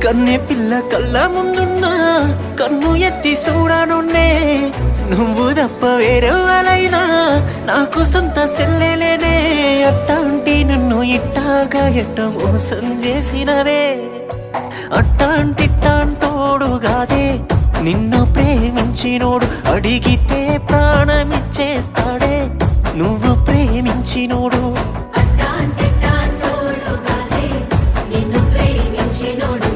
కన్నె పిల్ల కళ్ళ ముందున్నా కన్ను ఎత్తి చూడనున్నే నువ్వు తప్ప వేరెవరైనా నాకు సొంత సెల్లెలేనే అట్టాంటి నన్ను ఇట్టాగా ఎట్ట మోసం చేసినవే అట్టాంటిట్టాంటోడు కాదే నిన్ను ప్రేమించినోడు అడిగితే ప్రాణమిచ్చేస్తాడే నువ్వు ప్రేమించినోడు అట్టాంటిట్టాంటోడు కాదే నిన్ను ప్రేమించినోడు